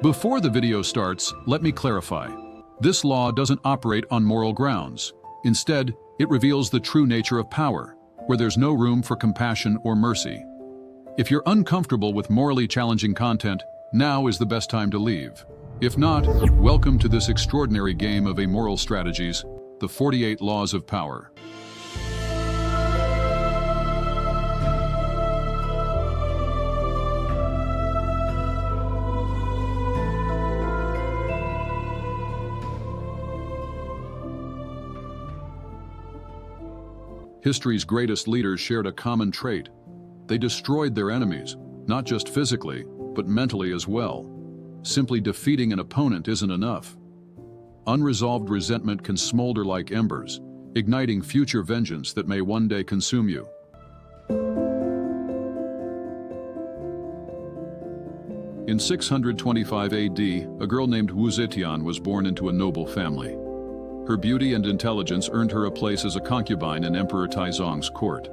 Before the video starts, let me clarify. This law doesn't operate on moral grounds. Instead, it reveals the true nature of power, where there's no room for compassion or mercy. If you're uncomfortable with morally challenging content, now is the best time to leave. If not, welcome to this extraordinary game of amoral strategies, the 48 Laws of Power. History's greatest leaders shared a common trait. They destroyed their enemies, not just physically, but mentally as well. Simply defeating an opponent isn't enough. Unresolved resentment can smolder like embers, igniting future vengeance that may one day consume you. In 625 AD, a girl named Wu Zetian was born into a noble family. Her beauty and intelligence earned her a place as a concubine in Emperor Taizong's court.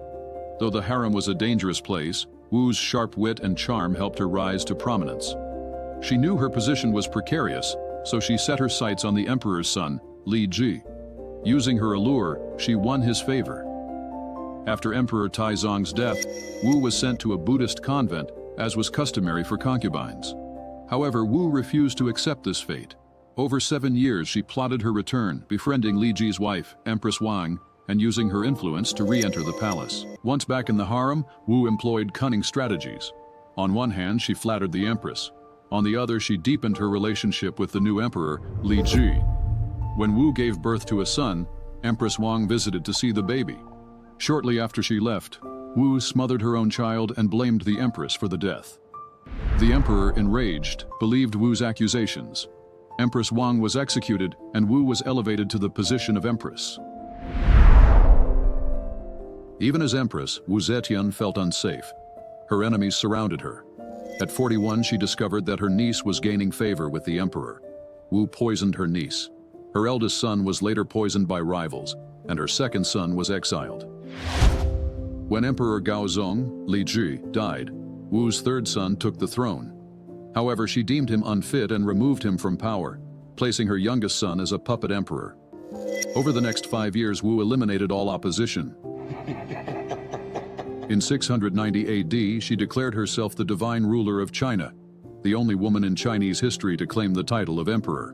Though the harem was a dangerous place, Wu's sharp wit and charm helped her rise to prominence. She knew her position was precarious, so she set her sights on the emperor's son, Li Ji. Using her allure, she won his favor. After Emperor Taizong's death, Wu was sent to a Buddhist convent, as was customary for concubines. However, Wu refused to accept this fate. Over 7 years, she plotted her return, befriending Li Ji's wife, Empress Wang, and using her influence to re-enter the palace. Once back in the harem, Wu employed cunning strategies. On one hand, she flattered the empress. On the other, she deepened her relationship with the new emperor, Li Ji. When Wu gave birth to a son, Empress Wang visited to see the baby. Shortly after she left, Wu smothered her own child and blamed the empress for the death. The emperor, enraged, believed Wu's accusations. Empress Wang was executed, and Wu was elevated to the position of empress. Even as empress, Wu Zetian felt unsafe. Her enemies surrounded her. At 41, she discovered that her niece was gaining favor with the emperor. Wu poisoned her niece. Her eldest son was later poisoned by rivals, and her second son was exiled. When Emperor Gaozong, Li Ji, died, Wu's third son took the throne. However, she deemed him unfit and removed him from power, placing her youngest son as a puppet emperor. Over the next 5 years, Wu eliminated all opposition. In 690 AD, she declared herself the divine ruler of China, the only woman in Chinese history to claim the title of emperor.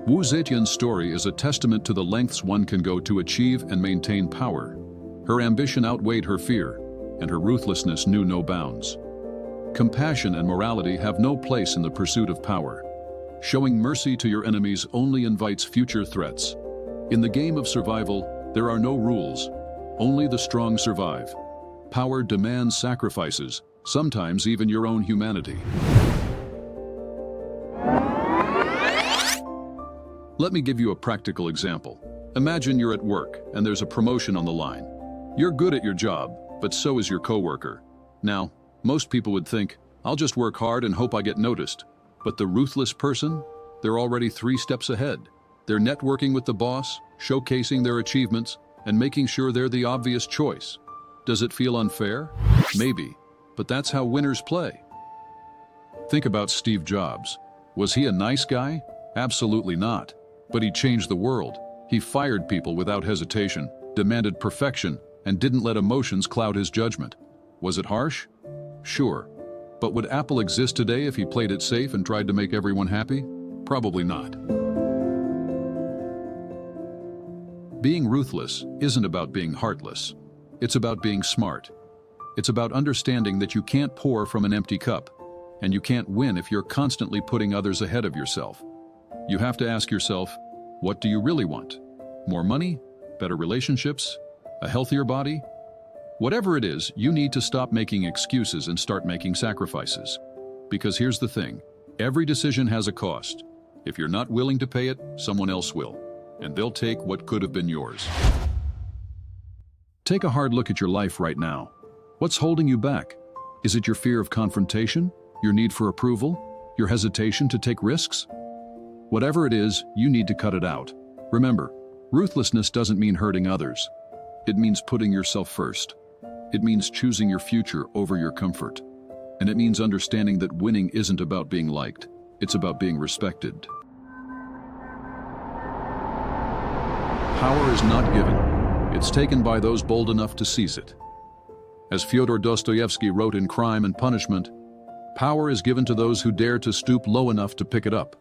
Wu Zetian's story is a testament to the lengths one can go to achieve and maintain power. Her ambition outweighed her fear, and her ruthlessness knew no bounds. Compassion and morality have no place in the pursuit of power. Showing mercy to your enemies only invites future threats. In the game of survival, there are no rules. Only the strong survive. Power demands sacrifices, sometimes even your own humanity. Let me give you a practical example. Imagine you're at work and there's a promotion on the line. You're good at your job, but so is your coworker. Now, most people would think, I'll just work hard and hope I get noticed. But the ruthless person, they're already 3 steps ahead. They're networking with the boss, showcasing their achievements, and making sure they're the obvious choice. Does it feel unfair? Maybe, but that's how winners play. Think about Steve Jobs. Was he a nice guy? Absolutely not. But he changed the world. He fired people without hesitation, demanded perfection, and didn't let emotions cloud his judgment. Was it harsh? Sure. But would Apple exist today if he played it safe and tried to make everyone happy? Probably not. Being ruthless isn't about being heartless. It's about being smart. It's about understanding that you can't pour from an empty cup, and you can't win if you're constantly putting others ahead of yourself. You have to ask yourself, what do you really want? More money? Better relationships? A healthier body? Whatever it is, you need to stop making excuses and start making sacrifices. Because here's the thing, every decision has a cost. If you're not willing to pay it, someone else will, and they'll take what could have been yours. Take a hard look at your life right now. What's holding you back? Is it your fear of confrontation? Your need for approval? Your hesitation to take risks? Whatever it is, you need to cut it out. Remember, ruthlessness doesn't mean hurting others. It means putting yourself first. It means choosing your future over your comfort. and it means understanding that winning isn't about being liked, it's about being respected. Power is not given, it's taken by those bold enough to seize it. As Fyodor Dostoevsky wrote in Crime and Punishment, power is given to those who dare to stoop low enough to pick it up.